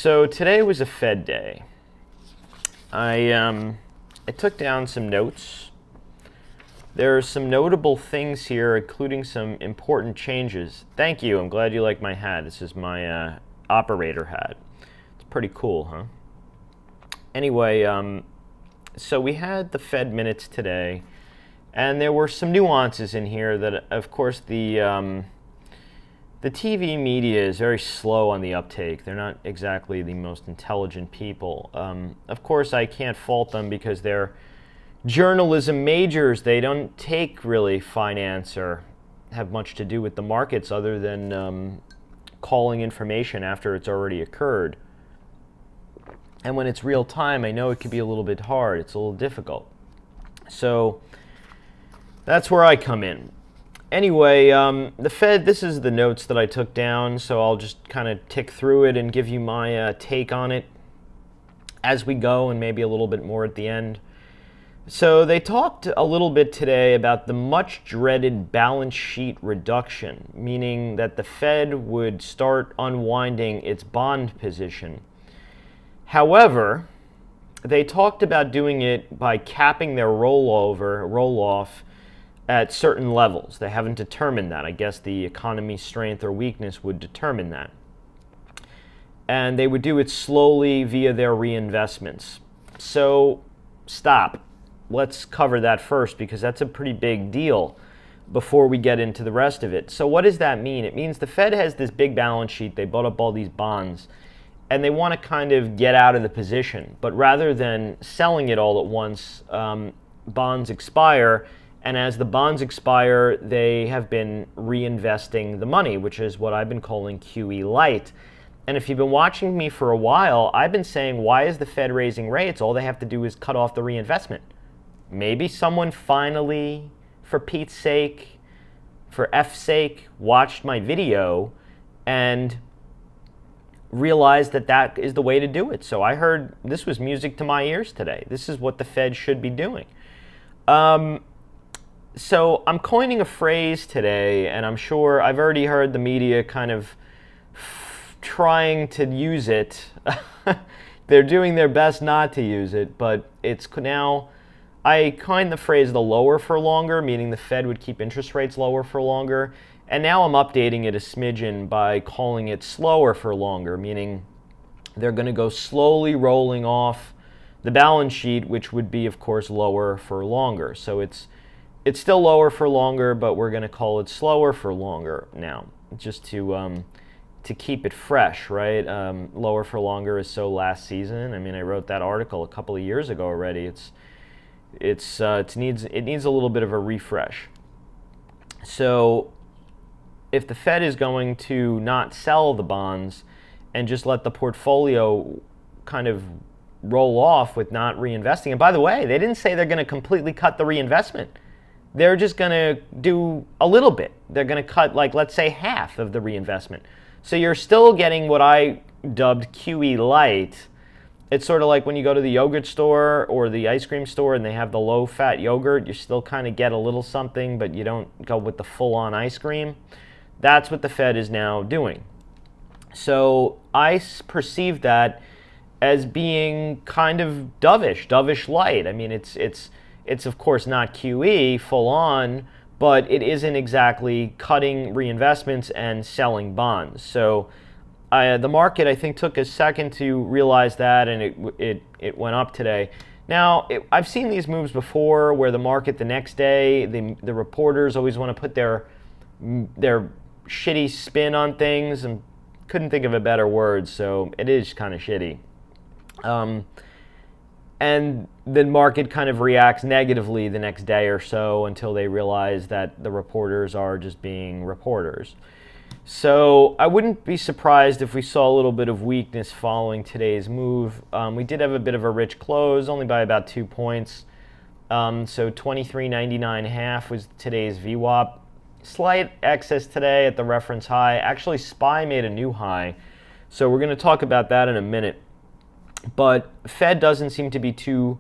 So today was a Fed day. I took down some notes. There are some notable things here, including some important changes. Thank you. I'm glad you like my hat. This is my operator hat. It's pretty cool, huh? Anyway, so we had the Fed minutes today, and there were some nuances in here that, of course, the TV media is very slow on the uptake. They're not exactly the most intelligent people. Of course, I can't fault them because they're journalism majors. They don't take really finance or have much to do with the markets other than calling information after it's already occurred. And when it's real time, I know it can be a little bit hard. It's a little difficult. So that's where I come in. Anyway, the Fed, this is the notes that I took down, so I'll just kind of tick through it and give you my take on it as we go, and maybe a little bit more at the end. So they talked a little bit today about the much dreaded balance sheet reduction, meaning that the Fed would start unwinding its bond position. However, they talked about doing it by capping their roll-off at certain levels. They haven't determined that. I guess the economy's strength or weakness would determine that. And they would do it slowly via their reinvestments. So stop. Let's cover that first because that's a pretty big deal before we get into the rest of it. So what does that mean? It means the Fed has this big balance sheet. They bought up all these bonds, and they want to kind of get out of the position. But rather than selling it all at once, bonds expire. And as the bonds expire, they have been reinvesting the money, which is what I've been calling QE light. And if you've been watching me for a while, I've been saying, why is the Fed raising rates? All they have to do is cut off the reinvestment. Maybe someone finally, for Pete's sake, for F's sake, watched my video and realized that that is the way to do it. So I heard this was music to my ears today. This is what the Fed should be doing. So I'm coining a phrase today, and I'm sure I've already heard the media kind of trying to use it. They're doing their best not to use it, but it's now, I coined the phrase the lower for longer, meaning the Fed would keep interest rates lower for longer. And now I'm updating it a smidgen by calling it slower for longer, meaning they're going to go slowly rolling off the balance sheet, which would be, of course, lower for longer. So it's still lower for longer, but we're going to call it slower for longer now, just to keep it fresh, right? Lower for longer is so last season. I mean, I wrote that article a couple of years ago already. It needs a little bit of a refresh. So if the Fed is going to not sell the bonds and just let the portfolio kind of roll off with not reinvesting, and by the way, they didn't say they're going to completely cut the reinvestment. They're just going to do a little bit. They're going to cut, like, let's say half of the reinvestment. So you're still getting what I dubbed QE light. It's sort of like when you go to the yogurt store or the ice cream store and they have the low-fat yogurt. You still kind of get a little something, but you don't go with the full-on ice cream. That's what the Fed is now doing. So I perceive that as being kind of dovish light. I mean, it's of course not QE full on, but it isn't exactly cutting reinvestments and selling bonds. So the market, I think, took a second to realize that, and it went up today. Now, I've seen these moves before where the market the next day, the reporters always want to put their shitty spin on things, and couldn't think of a better word, so it is kind of shitty. And the market kind of reacts negatively the next day or so until they realize that the reporters are just being reporters. So I wouldn't be surprised if we saw a little bit of weakness following today's move. We did have a bit of a rich close, only by about 2 points. So 23.99.5 was today's VWAP. Slight excess today at the reference high. Actually, SPY made a new high. So we're going to talk about that in a minute. But Fed doesn't seem to be too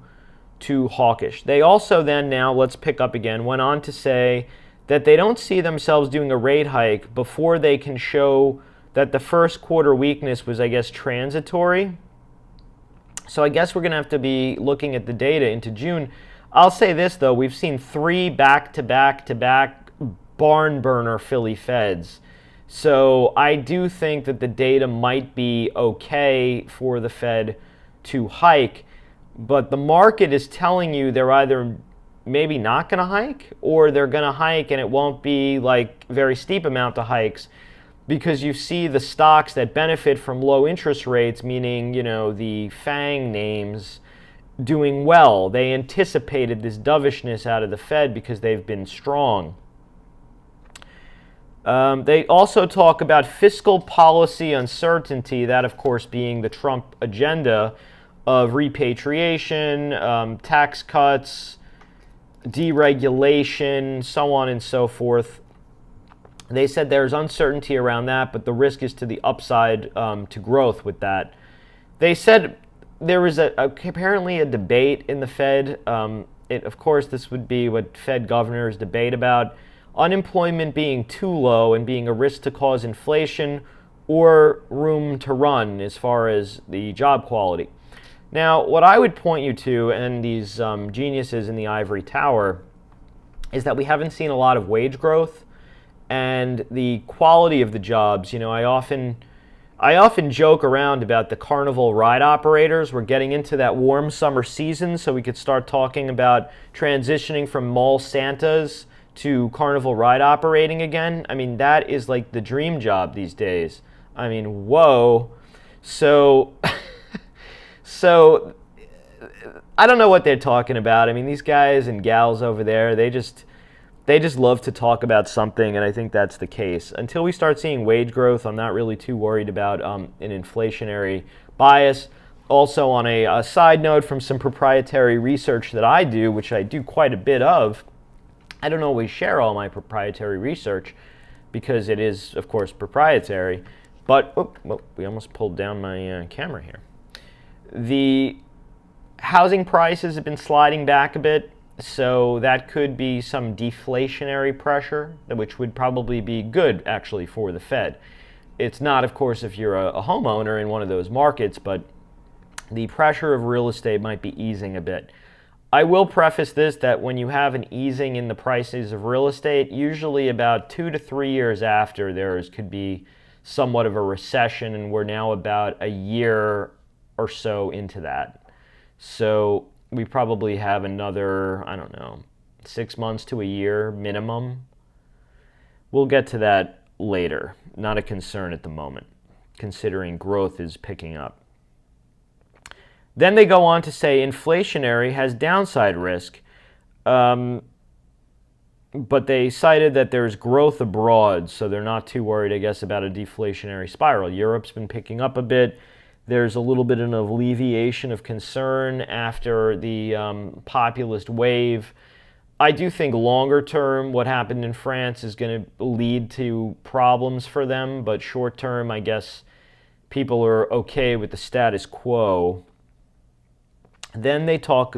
hawkish. They also then, now let's pick up again, went on to say that they don't see themselves doing a rate hike before they can show that the first quarter weakness was, I guess, transitory. So I guess we're going to have to be looking at the data into June. I'll say this, though. We've seen 3 back-to-back-to-back barn burner Philly Feds. So I do think that the data might be okay for the Fed to hike, but the market is telling you they're either maybe not going to hike, or they're going to hike and it won't be like very steep amount of hikes, because you see the stocks that benefit from low interest rates, meaning, the FANG names, doing well. They anticipated this dovishness out of the Fed because they've been strong. They also talk about fiscal policy uncertainty, that of course being the Trump agenda of repatriation, tax cuts, deregulation, so on and so forth. They said there's uncertainty around that, but the risk is to the upside to growth with that. They said there was apparently a debate in the Fed. Of course, this would be what Fed governors debate about. Unemployment being too low and being a risk to cause inflation, or room to run as far as the job quality. Now, what I would point you to, and these geniuses in the ivory tower, is that we haven't seen a lot of wage growth, and the quality of the jobs. I often joke around about the carnival ride operators. We're getting into that warm summer season, so we could start talking about transitioning from mall Santas to carnival ride operating again. That is like the dream job these days. Whoa. So I don't know what they're talking about. These guys and gals over there, they just love to talk about something, and I think that's the case. Until we start seeing wage growth, I'm not really too worried about an inflationary bias. Also, on a side note, from some proprietary research that I do, which I do quite a bit of, I don't always share all my proprietary research because it is, of course, proprietary. But, we almost pulled down my camera here. The housing prices have been sliding back a bit, so that could be some deflationary pressure, which would probably be good, actually, for the Fed. It's not, of course, if you're a homeowner in one of those markets, but the pressure of real estate might be easing a bit. I will preface this that when you have an easing in the prices of real estate, usually about 2 to 3 years after, there could be somewhat of a recession, and we're now about a year or so into that. So we probably have another, 6 months to a year minimum. We'll get to that later. Not a concern at the moment, considering growth is picking up. Then they go on to say inflationary has downside risk, but they cited that there's growth abroad, so they're not too worried, I guess, about a deflationary spiral. Europe's been picking up a bit. There's a little bit of an alleviation of concern after the populist wave. I do think longer term, what happened in France is going to lead to problems for them, but short term, I guess people are okay with the status quo. Then they got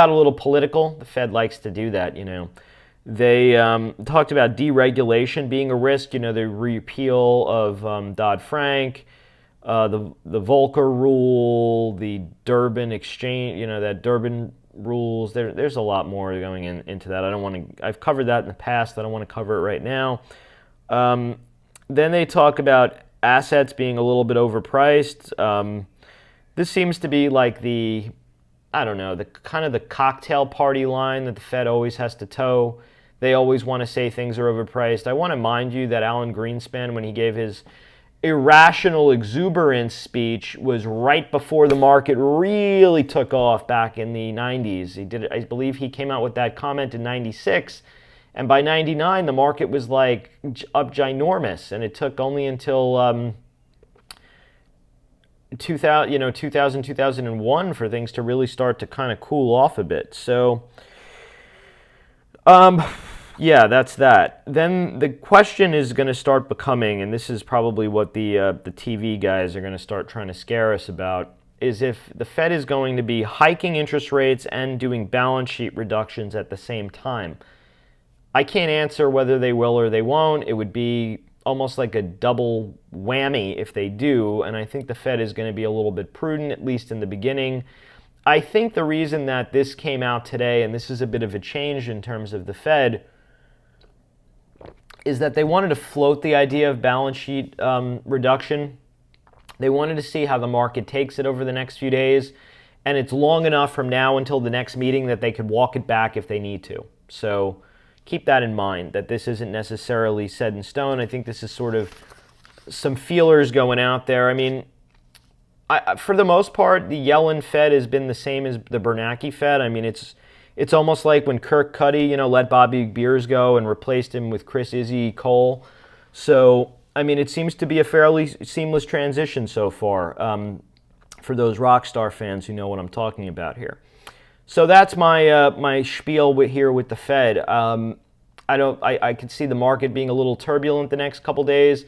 a little political. The Fed likes to do that, They talked about deregulation being a risk, the repeal of Dodd-Frank, the Volcker rule, the Durbin exchange, that Durbin rules. There's a lot more going into that. I've covered that in the past. I don't want to cover it right now. Then they talk about assets being a little bit overpriced. This seems to be like the kind of the cocktail party line that the Fed always has to toe. They always want to say things are overpriced. I want to mind you that Alan Greenspan, when he gave his irrational exuberance speech, was right before the market really took off back in the 90s. I believe he came out with that comment in 96, and by 99 the market was like up ginormous, and it took only until 2001 for things to really start to kind of cool off a bit. So yeah, that's that. Then the question is going to start becoming, and this is probably what the TV guys are going to start trying to scare us about, is if the Fed is going to be hiking interest rates and doing balance sheet reductions at the same time. I can't answer whether they will or they won't. It would be almost like a double whammy if they do, and I think the Fed is going to be a little bit prudent, at least in the beginning. I think the reason that this came out today, and this is a bit of a change in terms of the Fed, is that they wanted to float the idea of balance sheet reduction. They wanted to see how the market takes it over the next few days, and it's long enough from now until the next meeting that they could walk it back if they need to. So keep that in mind, that this isn't necessarily set in stone. I think this is sort of some feelers going out there. I mean, for the most part, the Yellen Fed has been the same as the Bernanke Fed. I mean, it's almost like when Kirk Cuddy, let Bobby Beers go and replaced him with Chris Izzy Cole. So, I mean, it seems to be a fairly seamless transition so far for those Rockstar fans who know what I'm talking about here. So that's my my spiel here with the Fed. I could see the market being a little turbulent the next couple days.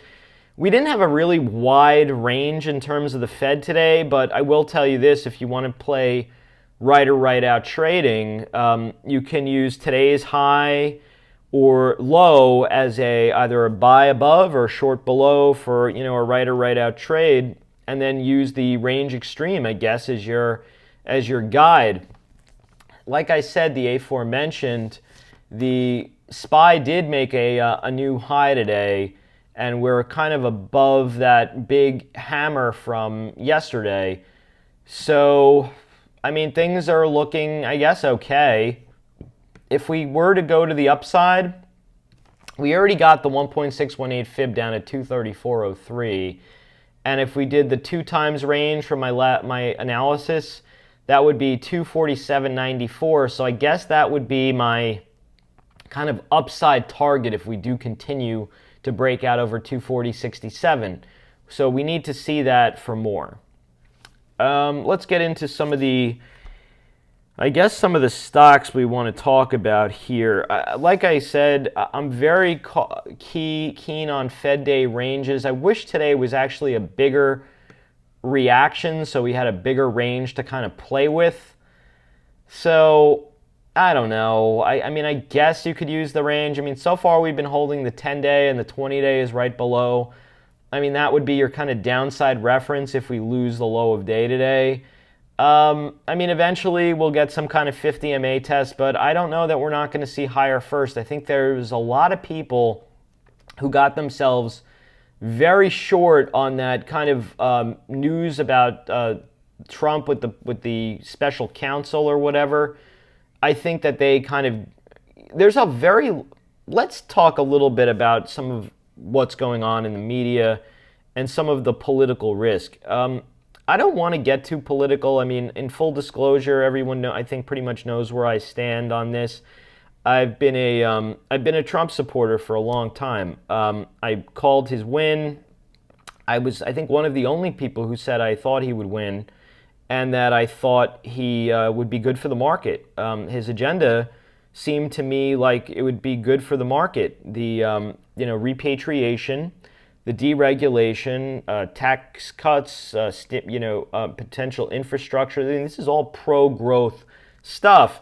We didn't have a really wide range in terms of the Fed today, but I will tell you this: if you want to play right or right out trading, you can use today's high or low as either a buy above or short below for a right or right out trade, and then use the range extreme, I guess, as your guide. Like I said, the aforementioned, the SPY did make a new high today, and we're kind of above that big hammer from yesterday. So, I mean, things are looking, I guess, okay. If we were to go to the upside, we already got the 1.618 fib down at 234.03. And if we did the 2 times range from my analysis, that would be 247.94. So I guess that would be my kind of upside target if we do continue to break out over 240.67. So we need to see that for more. Let's get into some of the stocks we want to talk about here. Like I said, I'm very keen on Fed Day ranges. I wish today was actually a bigger reaction, so we had a bigger range to kind of play with. So, I don't know. I mean, I guess you could use the range. I mean, so far we've been holding the 10-day and the 20-day is right below. I mean, that would be your kind of downside reference if we lose the low of day today. I mean, eventually we'll get some kind of 50 MA test, but I don't know that we're not going to see higher first. I think there's a lot of people who got themselves very short on that kind of news about Trump with the special counsel or whatever. I think that they kind of, let's talk a little bit about some of what's going on in the media and some of the political risk. I don't want to get too political. I mean, in full disclosure, everyone I think pretty much knows where I stand on this. I've been a Trump supporter for a long time. I called his win. I think one of the only people who said I thought he would win, and that I thought he would be good for the market. His agenda seemed to me like it would be good for the market. The repatriation, the deregulation, tax cuts, potential infrastructure. I mean, this is all pro-growth stuff.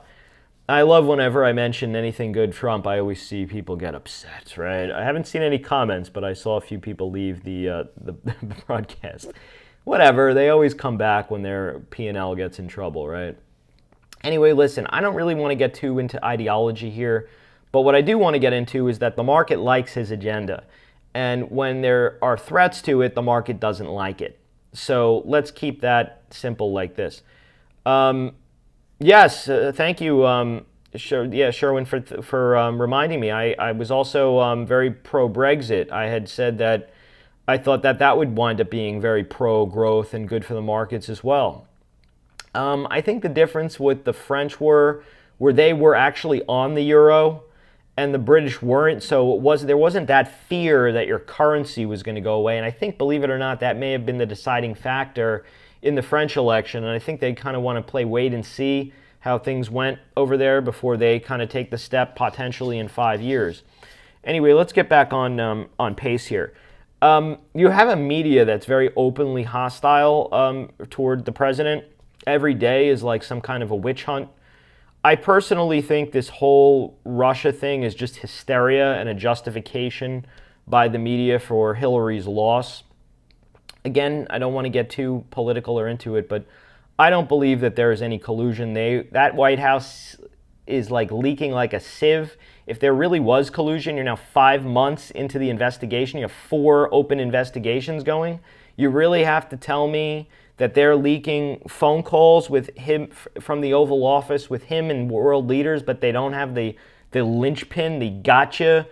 I love whenever I mention anything good Trump, I always see people get upset, right? I haven't seen any comments, but I saw a few people leave the broadcast. Whatever, they always come back when their P&L gets in trouble, right? Anyway, listen, I don't really want to get too into ideology here, but what I do want to get into is that the market likes his agenda. And when there are threats to it, the market doesn't like it. So let's keep that simple like this. Yes, thank you, Sherwin, for reminding me. I was also very pro-Brexit. I had said that I thought that would wind up being very pro-growth and good for the markets as well. I think the difference with the French where they were actually on the euro and the British weren't, so there wasn't that fear that your currency was going to go away. And I think, believe it or not, that may have been the deciding factor in the French election. And I think they kind of want to play wait and see how things went over there before they kind of take the step potentially in 5 years. Anyway, let's get back on pace here. You have a media that's very openly hostile toward the president. Every day is like some kind of a witch hunt. I personally think this whole Russia thing is just hysteria and a justification by the media for Hillary's loss. Again, I don't want to get too political or into it, but I don't believe that there is any collusion. That White House is like leaking like a sieve. If there really was collusion, you're now 5 months into the investigation. You have 4 open investigations going. You really have to tell me that they're leaking phone calls with him from the Oval Office with him and world leaders, but they don't have the linchpin, the gotcha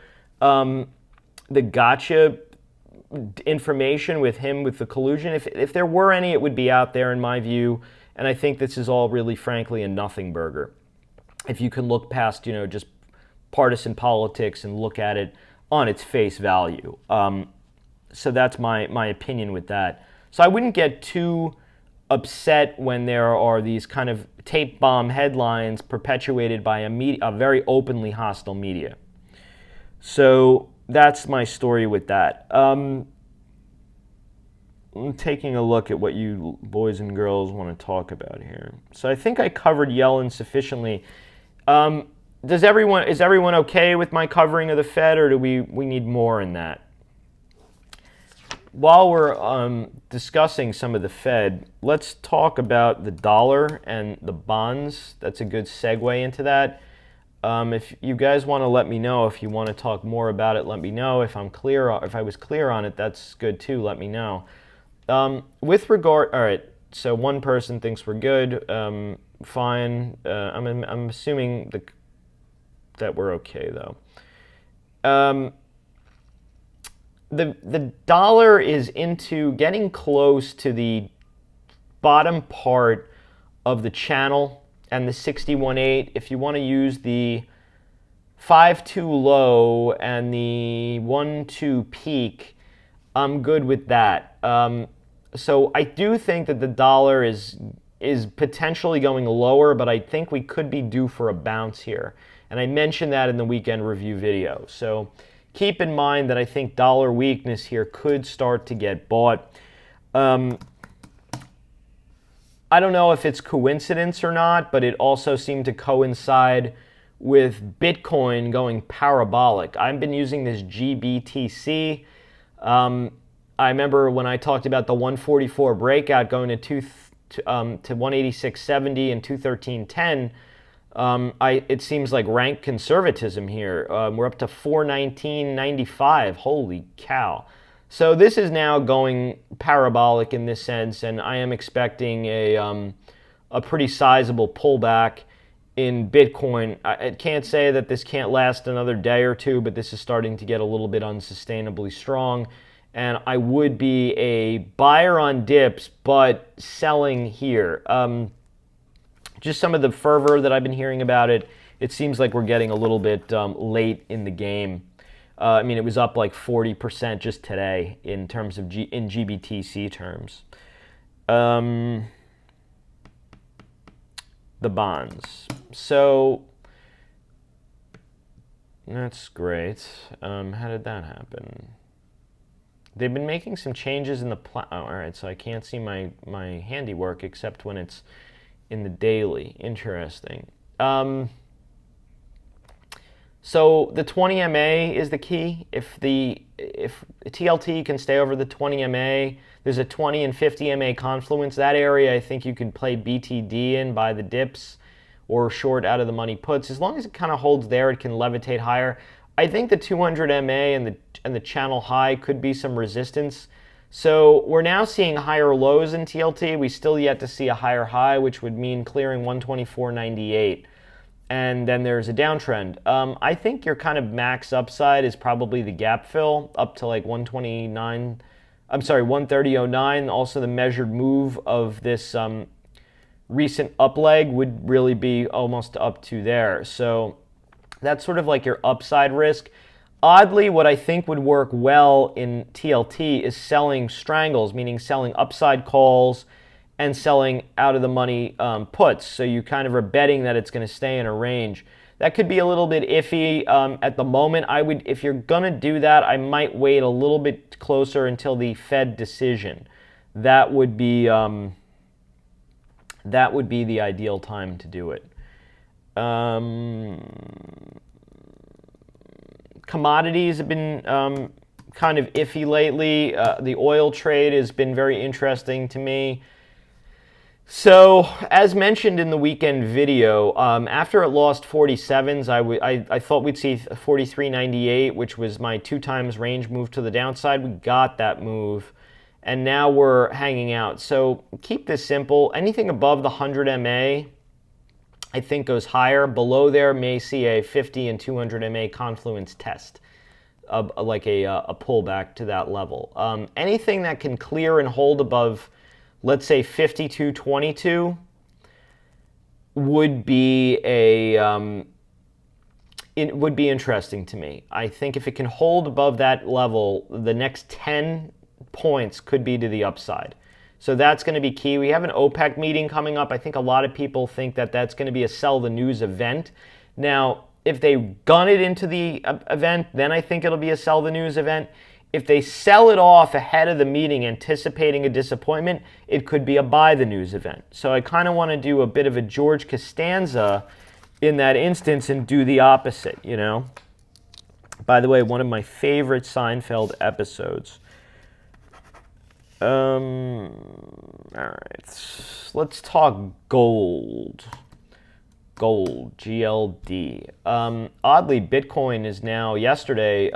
information with him with the collusion. If there were any, it would be out there in my view, and I think this is all really, frankly, a nothing burger. If you can look past, just partisan politics and look at it on its face value. So that's my opinion with that. So I wouldn't get too upset when there are these kind of tape bomb headlines perpetuated by a very openly hostile media. So that's my story with that. I'm taking a look at what you boys and girls want to talk about here. So I think I covered Yellen sufficiently. Is everyone okay with my covering of the Fed, or do we need more in that? While we're discussing some of the Fed, let's talk about the dollar and the bonds. That's a good segue into that. If you guys want to let me know, if you want to talk more about it, let me know. If I was clear on it, that's good too. Let me know. With regard, all right. So one person thinks we're good. Fine. I'm assuming that we're okay though. The dollar is into getting close to the bottom part of the channel and the 61.8. If you want to use the 5.2 low and the 1.2 peak, I'm good with that. So I do think that the dollar is potentially going lower, but I think we could be due for a bounce here. And I mentioned that in the weekend review video. So keep in mind that I think dollar weakness here could start to get bought. I don't know if it's coincidence or not, but it also seemed to coincide with Bitcoin going parabolic. I've been using this GBTC. I remember when I talked about the 144 breakout going to 186.70 and 213.10. It seems like rank conservatism here. We're up to 419.95. Holy cow. So this is now going parabolic in this sense, and I am expecting a pretty sizable pullback in Bitcoin. I can't say that this can't last another day or two, but this is starting to get a little bit unsustainably strong. And I would be a buyer on dips, but selling here. Just some of the fervor that I've been hearing about it, it seems like we're getting a little bit late in the game. It was up like 40% just today in terms of in GBTC terms. The bonds. So that's great. How did that happen? They've been making some changes in the all right, so I can't see my handiwork except when it's in the daily. Interesting. So the 20 MA is the key. If TLT can stay over the 20 MA, there's a 20 and 50 MA confluence. That area, I think you could play BTD in by the dips or short out of the money puts. As long as it kind of holds there, it can levitate higher. I think the 200 MA and the channel high could be some resistance. So we're now seeing higher lows in TLT. We still yet to see a higher high, which would mean clearing 124.98. And then there's a downtrend. I think your kind of max upside is probably the gap fill up to like 130.09. Also the measured move of this recent up leg would really be almost up to there. So that's sort of like your upside risk. Oddly, what I think would work well in TLT is selling strangles, meaning selling upside calls and selling out of the money puts. So you kind of are betting that it's going to stay in a range. That could be a little bit iffy at the moment. If you're going to do that, I might wait a little bit closer until the Fed decision. That would be the ideal time to do it. Commodities have been kind of iffy lately. The oil trade has been very interesting to me. So, as mentioned in the weekend video, after it lost 47s, I thought we'd see 43.98, which was my 2 times range move to the downside. We got that move, and now we're hanging out. So, keep this simple. Anything above the 100 MA, I think, goes higher. Below there may see a 50 and 200 MA confluence test, like a pullback to that level. Anything that can clear and hold above, let's say 52.22 would be it would be interesting to me. I think if it can hold above that level, the next 10 points could be to the upside. So that's going to be key. We have an OPEC meeting coming up. I think a lot of people think that that's going to be a sell the news event. Now, if they gun it into the event, then I think it'll be a sell the news event. If they sell it off ahead of the meeting, anticipating a disappointment, it could be a buy the news event. So I kind of want to do a bit of a George Costanza in that instance and do the opposite, you know? By the way, one of my favorite Seinfeld episodes. All right, let's talk gold. Gold, GLD. Oddly, Bitcoin is now, yesterday,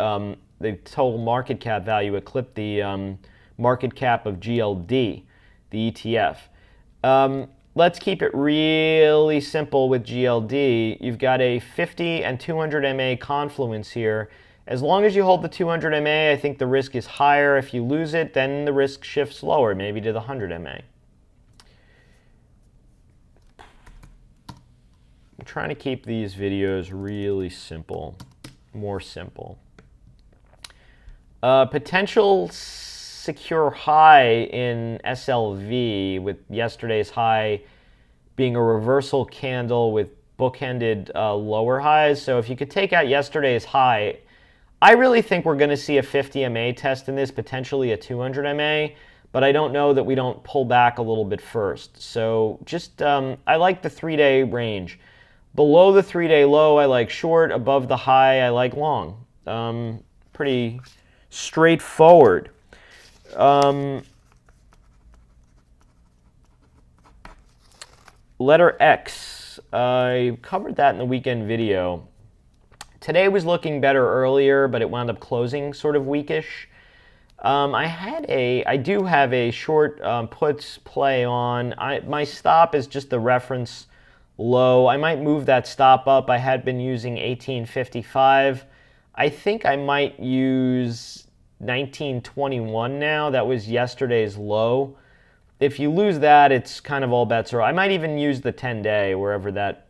the total market cap value eclipsed the market cap of GLD, the ETF. Let's keep it really simple with GLD. You've got a 50 and 200 MA confluence here. As long as you hold the 200 MA, I think the risk is higher. If you lose it, then the risk shifts lower, maybe to the 100 MA. I'm trying to keep these videos really simple, more simple. Potential secure high in SLV, with yesterday's high being a reversal candle with bookended lower highs. So if you could take out yesterday's high, I really think we're going to see a 50 MA test in this, potentially a 200 MA, but I don't know that we don't pull back a little bit first. So just, I like the 3-day range. Below the 3-day low, I like short. Above the high, I like long. Pretty straightforward. Letter X. I covered that in the weekend video. Today was looking better earlier, but it wound up closing sort of weakish. I do have a short puts play on. My stop is just the reference low. I might move that stop up. I had been using 1855. I think I might use 1921 now. That was yesterday's low. If you lose that, it's kind of all bets are off. I might even use the 10-day, wherever that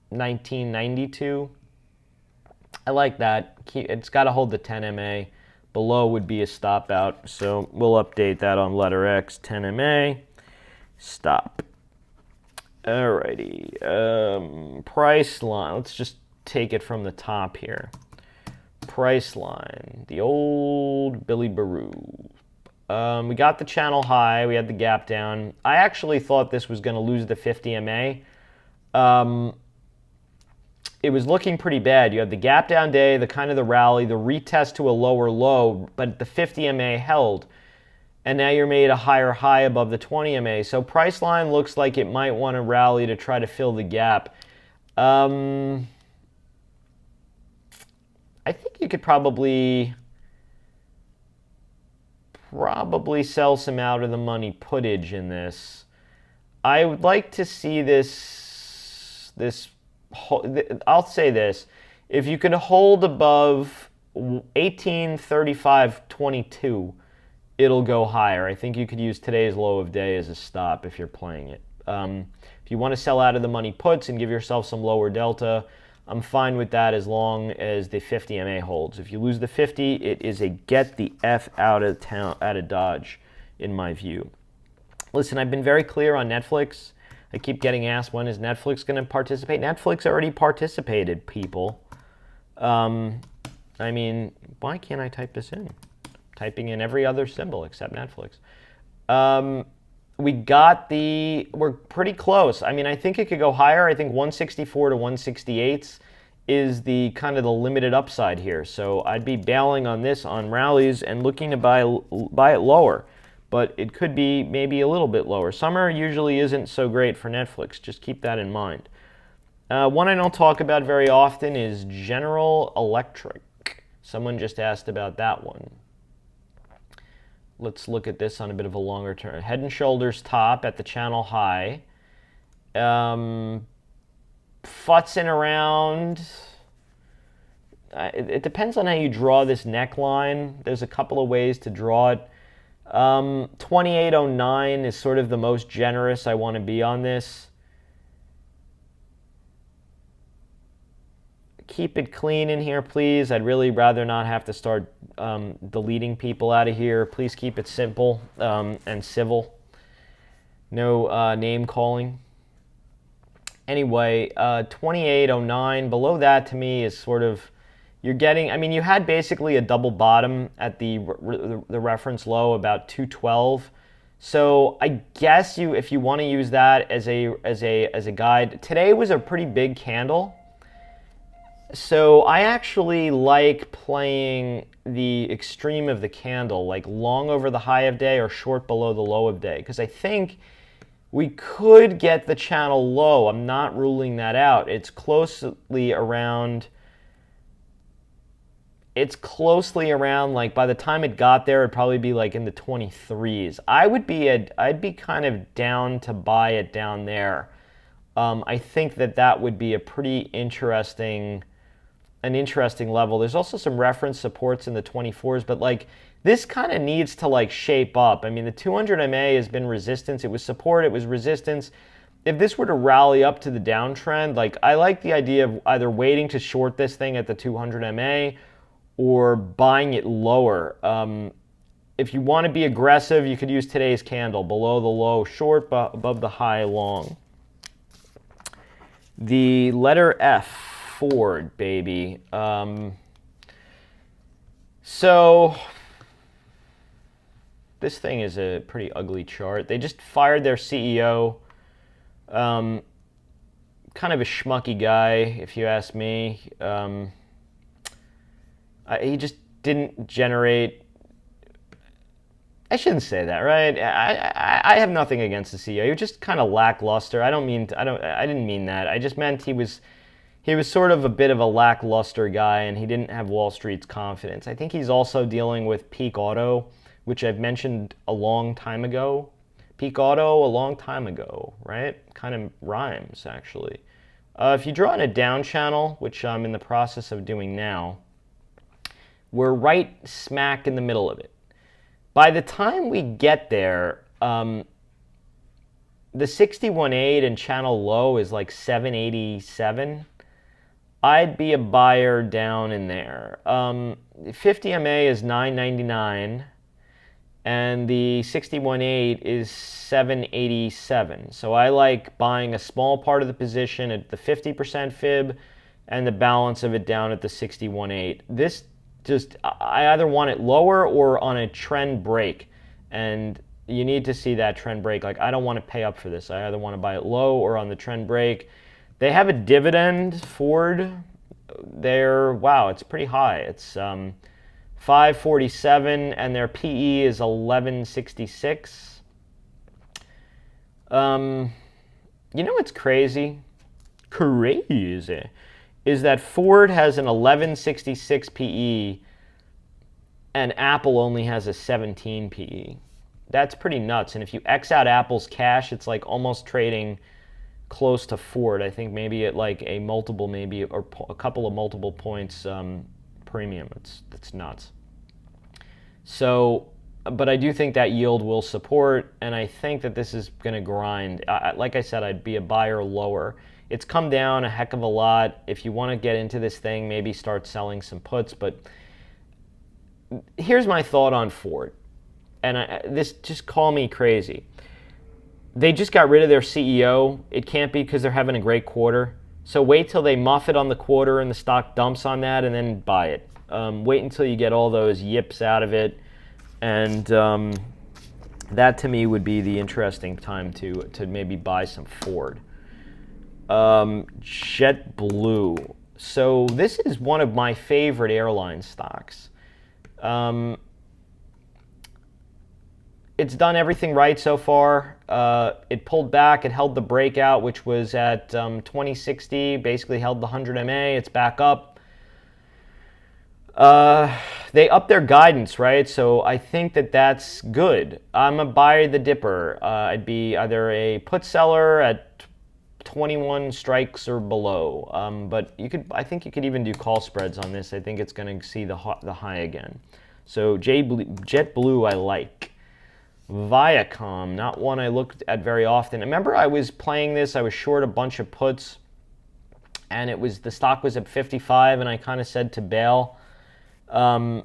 1992. I like that. It's got to hold the 10 MA. Below would be a stop out. So we'll update that on letter X, 10 MA. Stop. Alrighty. Price line. Let's just take it from the top here. Price line. The old Billy Baru. We got the channel high. We had the gap down. I actually thought this was going to lose the 50 MA. It was looking pretty bad. You had the gap down day, the kind of the rally, the retest to a lower low, but the 50 MA held. And now you're made a higher high above the 20 MA. So price line looks like it might want to rally to try to fill the gap. I think you could probably sell some out of the money puttage in this. I would like to see this. I'll say this: if you can hold above 1835.22, it'll go higher. I think you could use today's low of day as a stop if you're playing it. If you want to sell out of the money puts and give yourself some lower delta, I'm fine with that as long as the 50 MA holds. If you lose the 50, it is a get the F out of town, out of Dodge, in my view. Listen, I've been very clear on Netflix. I keep getting asked, when is Netflix going to participate? Netflix already participated, people. I mean, why can't I type this in? Typing in every other symbol except Netflix. We're pretty close. I mean, I think it could go higher. I think 164 to 168 is the kind of the limited upside here. So I'd be bailing on this on rallies and looking to buy it lower. But it could be maybe a little bit lower. Summer usually isn't so great for Netflix. Just keep that in mind. One I don't talk about very often is General Electric. Someone just asked about that one. Let's look at this on a bit of a longer term. Head and Shoulders top at the channel high. Futzing around. It depends on how you draw this neckline. There's a couple of ways to draw it. 2809 is sort of the most generous I want to be on this. Keep it clean in here, please. I'd really rather not have to start deleting people out of here. Please keep it simple and civil. No name calling. Anyway, 2809, below that to me is sort of, you're getting, I mean, you had basically a double bottom at the reference low about 212. So I guess if you want to use that as a guide, today was a pretty big candle. So I actually like playing the extreme of the candle, like long over the high of day or short below the low of day, because I think we could get the channel low. I'm not ruling that out. It's closely around, like, by the time it got there, it'd probably be like in the 23s. I'd be kind of down to buy it down there. I think that would be a pretty interesting level. There's also some reference supports in the 24s, but like this kind of needs to like shape up. I mean, the 200 MA has been resistance. It was support, it was resistance. If this were to rally up to the downtrend, like I like the idea of either waiting to short this thing at the 200 MA or buying it lower. If you want to be aggressive, you could use today's candle, below the low short, above the high long. The letter F. Ford, baby. So this thing is a pretty ugly chart. They just fired their CEO. Kind of a schmucky guy, if you ask me. He just didn't generate. I shouldn't say that, right? I have nothing against the CEO. He was just kind of lackluster. I didn't mean that. I just meant he was sort of a bit of a lackluster guy, and he didn't have Wall Street's confidence. I think he's also dealing with Peak Auto, which I've mentioned a long time ago. Peak Auto, a long time ago, right? Kind of rhymes, actually. If you draw in a down channel, which I'm in the process of doing now, we're right smack in the middle of it. By the time we get there, the 61.8 and channel low is like 787. I'd be a buyer down in there. 50 MA is 999, and the 61.8 is 787. So I like buying a small part of the position at the 50% fib and the balance of it down at the 61.8. This just, I either want it lower or on a trend break, and you need to see that trend break. Like, I don't want to pay up for this. I either want to buy it low or on the trend break. They have a dividend, Ford. Wow, it's pretty high. It's 547, and their PE is 1166. You know what's crazy? Crazy is that Ford has an 1166 PE and Apple only has a 17 PE. That's pretty nuts. And if you X out Apple's cash, it's like almost trading close to Ford. I think maybe at like a multiple, maybe, or a couple of multiple points premium. It's nuts. So, but I do think that yield will support, and I think that this is going to grind. Like I said, I'd be a buyer lower. It's come down a heck of a lot. If you want to get into this thing, maybe start selling some puts. But here's my thought on Ford. And this, just call me crazy. They just got rid of their CEO. It can't be because they're having a great quarter. So wait till they muff it on the quarter and the stock dumps on that, and then buy it. Wait until you get all those yips out of it. And that to me would be the interesting time to maybe buy some Ford. JetBlue. So this is one of my favorite airline stocks. It's done everything right so far. It pulled back. It held the breakout, which was at 2060, basically held the 100 MA. It's back up. They upped their guidance, right? So I think that that's good. I'm a buy the dipper. I'd be either a put seller at 21 strikes or below. But I think you could even do call spreads on this. I think it's going to see the high again. So JetBlue I like. Viacom, not one I looked at very often. I remember I was playing this. I was short a bunch of puts, and the stock was at 55, and I kind of said to bail. I've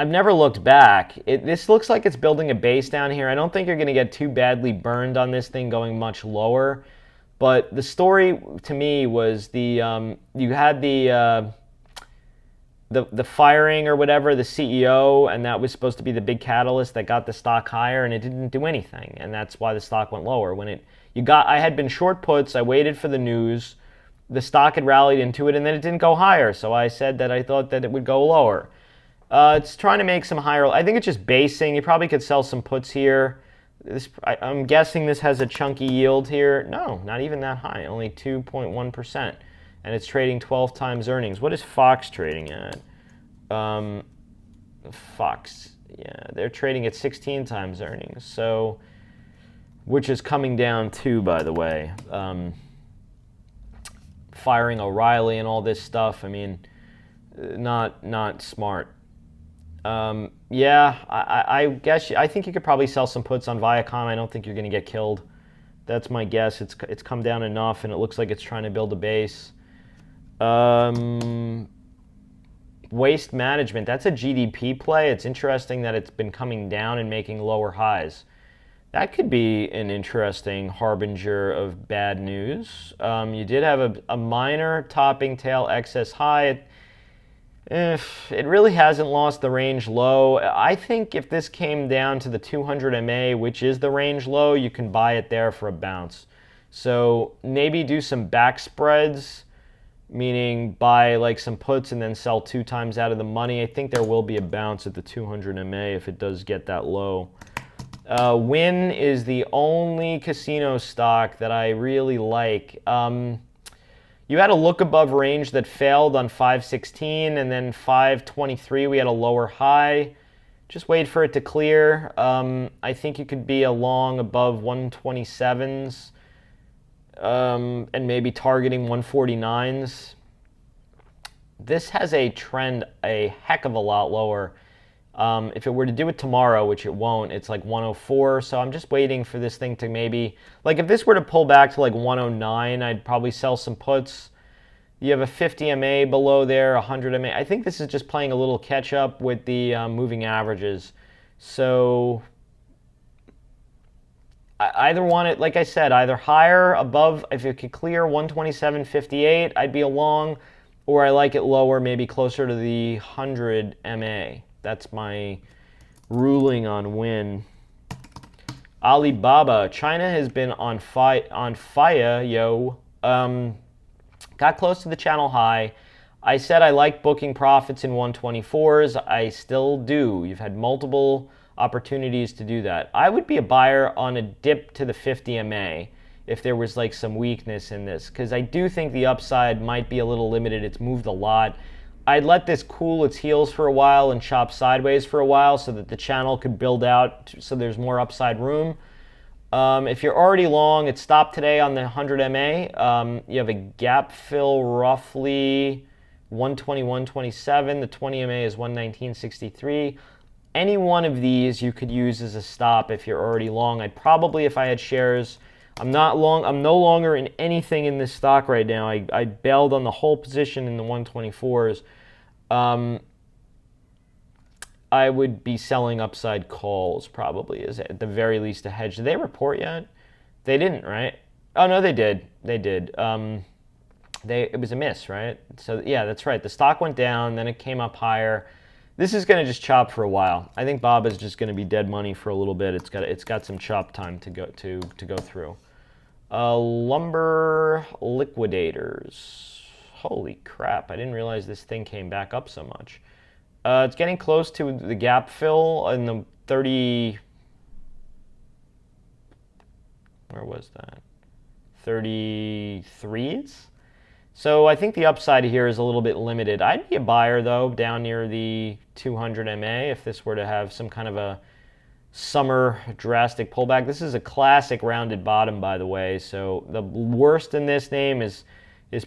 never looked back. This looks like it's building a base down here. I don't think you're going to get too badly burned on this thing going much lower. But the story to me was you had the firing or whatever, the CEO, and that was supposed to be the big catalyst that got the stock higher, and it didn't do anything, and that's why the stock went lower. I had been short puts. I waited for the news. The stock had rallied into it, and then it didn't go higher. So I said that I thought that it would go lower. It's trying to make some higher. I think it's just basing. You probably could sell some puts here. I'm guessing this has a chunky yield here. No, not even that high. Only 2.1%. And it's trading 12 times earnings. What is Fox trading at? Fox, yeah, they're trading at 16 times earnings. So, which is coming down too, by the way. Firing O'Reilly and all this stuff. I mean, not smart. Yeah, I guess I think you could probably sell some puts on Viacom. I don't think you're going to get killed. That's my guess. It's come down enough, and it looks like it's trying to build a base. Waste Management, that's a GDP play. It's interesting that it's been coming down and making lower highs. That could be an interesting harbinger of bad news. You did have a minor topping tail excess high. It really hasn't lost the range low. I think if this came down to the 200 MA, which is the range low, you can buy it there for a bounce. So maybe do some back spreads, meaning buy like some puts and then sell 2 times out of the money. I think there will be a bounce at the 200 MA if it does get that low. Wynn is the only casino stock that I really like. You had a look above range that failed on 516, and then 523 we had a lower high. Just wait for it to clear. I think you could be a long above 127s. And maybe targeting 149s. This has a trend a heck of a lot lower. If it were to do it tomorrow, which it won't, it's like 104. So I'm just waiting for this thing to maybe, like if this were to pull back to like 109, I'd probably sell some puts. You have a 50 MA below there, 100 MA. I think this is just playing a little catch up with the moving averages. So I either want it, like I said, either higher, above, if it could clear 127.58, I'd be a long, or I like it lower, maybe closer to the 100 MA. That's my ruling on Wynn. Alibaba, China has been on fire, yo. Got close to the channel high. I said I like booking profits in 124s. I still do. You've had multiple opportunities to do that. I would be a buyer on a dip to the 50 MA if there was like some weakness in this, because I do think the upside might be a little limited. It's moved a lot. I'd let this cool its heels for a while and chop sideways for a while so that the channel could build out so there's more upside room. If you're already long, it stopped today on the 100 MA. You have a gap fill roughly 121.27. The 20 MA is 119.63. Any one of these you could use as a stop if you're already long. I'd probably, if I had shares, I'm not long. I'm no longer in anything in this stock right now. I bailed on the whole position in the 124s. I would be selling upside calls probably, as at the very least a hedge. Did they report yet? They didn't, right? Oh no, they did. They did. It was a miss, right? So yeah, that's right. The stock went down, then it came up higher. This is going to just chop for a while. I think Bob is just going to be dead money for a little bit. It's got some chop time to go through. Lumber liquidators. Holy crap, I didn't realize this thing came back up so much. It's getting close to the gap fill in the 30... Where was that? 33s? So I think the upside here is a little bit limited. I'd be a buyer, though, down near the 200 MA if this were to have some kind of a summer drastic pullback. This is a classic rounded bottom, by the way, so the worst in this name is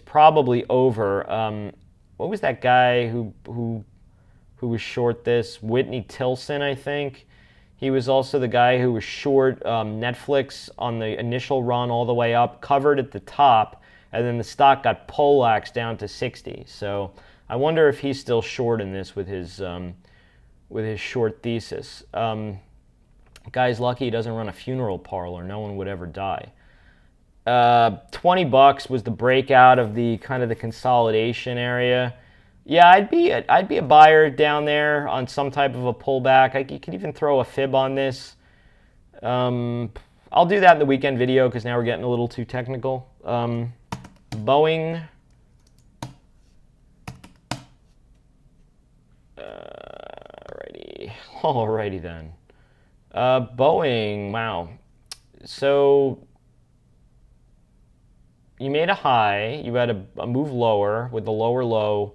probably over. What was that guy who was short this? Whitney Tilson, I think. He was also the guy who was short Netflix on the initial run all the way up, covered at the top, and then the stock got poleaxed down to 60. So I wonder if he's still short in this with his short thesis. Guy's lucky he doesn't run a funeral parlor. No one would ever die. $20 was the breakout of the kind of the consolidation area. Yeah, I'd be a buyer down there on some type of a pullback. You could even throw a fib on this. I'll do that in the weekend video because now we're getting a little too technical. Boeing. Alrighty then. Boeing, wow. So you made a high, you had a move lower with the lower low,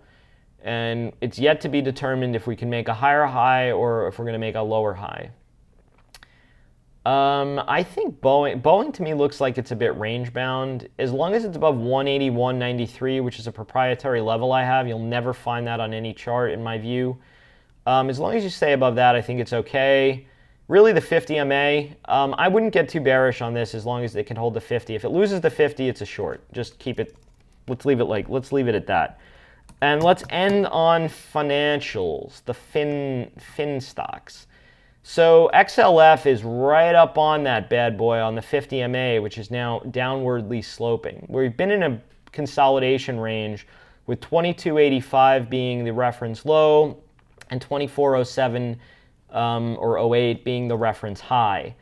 and it's yet to be determined if we can make a higher high or if we're going to make a lower high. I think Boeing to me looks like it's a bit range bound. As long as it's above 181.93, which is a proprietary level I have, you'll never find that on any chart in my view. As long as you stay above that, I think it's okay. Really, the 50 MA, I wouldn't get too bearish on this as long as it can hold the 50. If it loses the 50, it's a short. Just keep it. Let's leave it at that. And let's end on financials, the fin stocks. So XLF is right up on that bad boy on the 50 MA, which is now downwardly sloping. We've been in a consolidation range with 2285 being the reference low and 2407 or 08 being the reference high.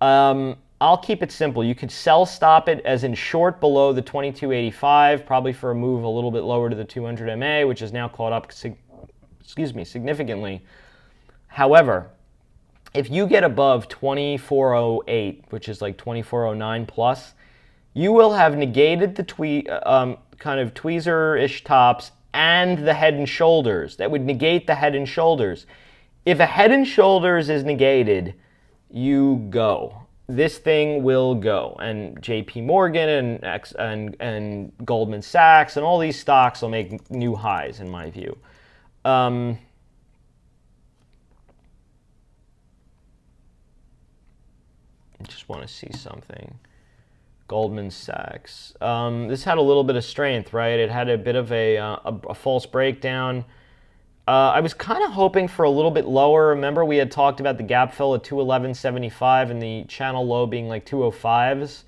I'll keep it simple. You could sell stop it as in short below the 2285, probably for a move a little bit lower to the 200 MA, which is now caught up significantly. However, if you get above 2408, which is like 2409 plus, you will have negated the kind of tweezer-ish tops and the head and shoulders. That would negate the head and shoulders. If a head and shoulders is negated, you go. This thing will go. And JP Morgan and Goldman Sachs and all these stocks will make new highs in my view. I just want to see something. Goldman Sachs. This had a little bit of strength, right? It had a bit of a false breakdown. I was kind of hoping for a little bit lower. Remember, we had talked about the gap fill at 211.75 and the channel low being like 205s.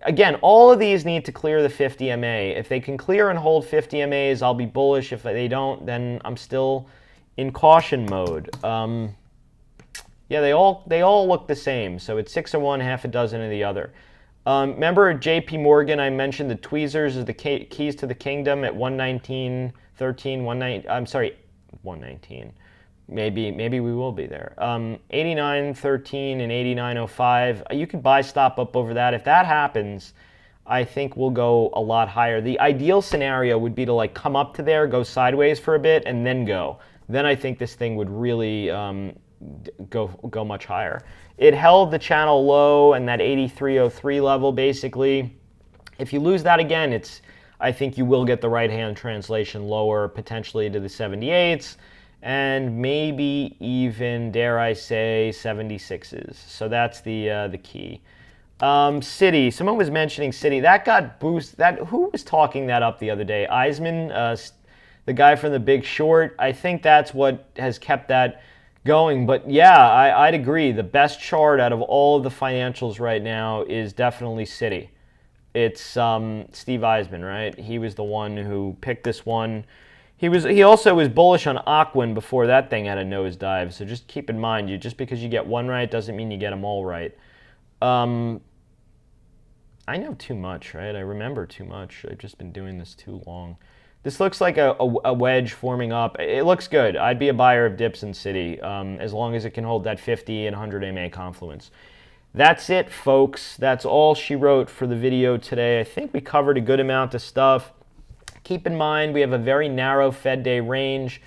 Again, all of these need to clear the 50 MA. If they can clear and hold 50 MAs, I'll be bullish. If they don't, then I'm still in caution mode. Yeah, they all look the same. So it's 6 of one, half a dozen of the other. Remember at JP Morgan, I mentioned the tweezers is the keys to the kingdom at 119.13, I'm sorry, 119. Maybe we will be there. 89.13 and 89.05. You could buy stop up over that. If that happens, I think we'll go a lot higher. The ideal scenario would be to like come up to there, go sideways for a bit, and then go. Then I think this thing would really go much higher. It held the channel low and that 83.03 level basically. If you lose that again, I think you will get the right-hand translation lower, potentially to the 78s, and maybe even, dare I say, 76s. So that's the key. Citi. Someone was mentioning Citi. That got boosted. Who was talking that up the other day? Eisman, the guy from The Big Short. I think that's what has kept that going. But yeah, I'd agree. The best chart out of all of the financials right now is definitely Citi. It's Steve Eisman, right? He was the one who picked this one. He also was bullish on Ocwen before that thing had a nosedive. So just keep in mind, just because you get one right doesn't mean you get them all right. I know too much, right? I remember too much. I've just been doing this too long. This looks like a wedge forming up. It looks good. I'd be a buyer of dips in Citi as long as it can hold that 50 and 100 MA confluence. That's it, folks. That's all she wrote for the video today. I think we covered a good amount of stuff. Keep in mind, we have a very narrow Fed day range.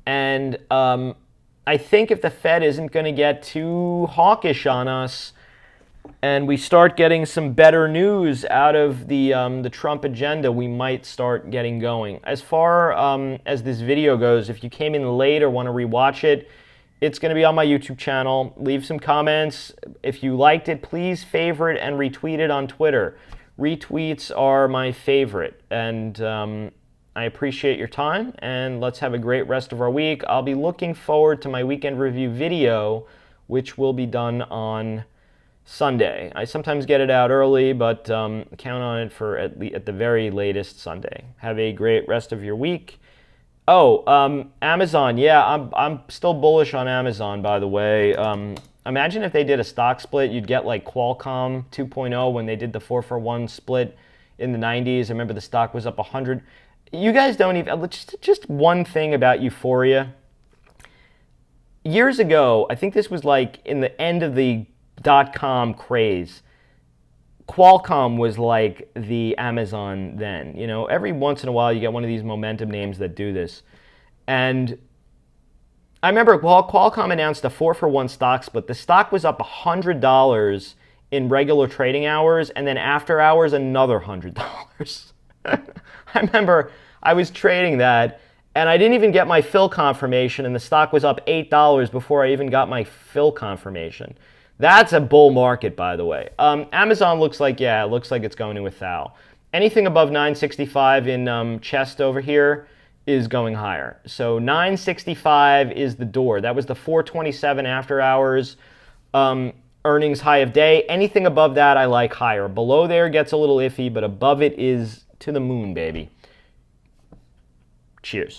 And I think if the Fed isn't going to get too hawkish on us, and we start getting some better news out of the Trump agenda, we might start getting going. As far as this video goes, if you came in late or want to rewatch it, it's going to be on my YouTube channel. Leave some comments. If you liked it, please favorite and retweet it on Twitter. Retweets are my favorite, and I appreciate your time, and let's have a great rest of our week. I'll be looking forward to my weekend review video, which will be done on Sunday. I sometimes get it out early, but count on it for at the very latest Sunday. Have a great rest of your week. Oh, Amazon. Yeah, I'm still bullish on Amazon, by the way. Imagine if they did a stock split, you'd get like Qualcomm 2.0 when they did the 4-for-1 split in the 90s. I remember the stock was up 100. You guys don't even, just one thing about Euphoria. Years ago, I think this was like in the end of the .com craze, Qualcomm was like the Amazon then. You know, every once in a while you get one of these momentum names that do this. And I remember Qualcomm announced a 4-for-1 stock split. The stock was up $100 in regular trading hours, and then after hours, another $100. I remember I was trading that, and I didn't even get my fill confirmation, and the stock was up $8 before I even got my fill confirmation. That's a bull market, by the way. Amazon looks like, it looks like it's going to a thou. Anything above 965 in chest over here is going higher. So 965 is the door. That was the 427 after hours earnings high of day. Anything above that, I like higher. Below there gets a little iffy, but above it is to the moon, baby. Cheers.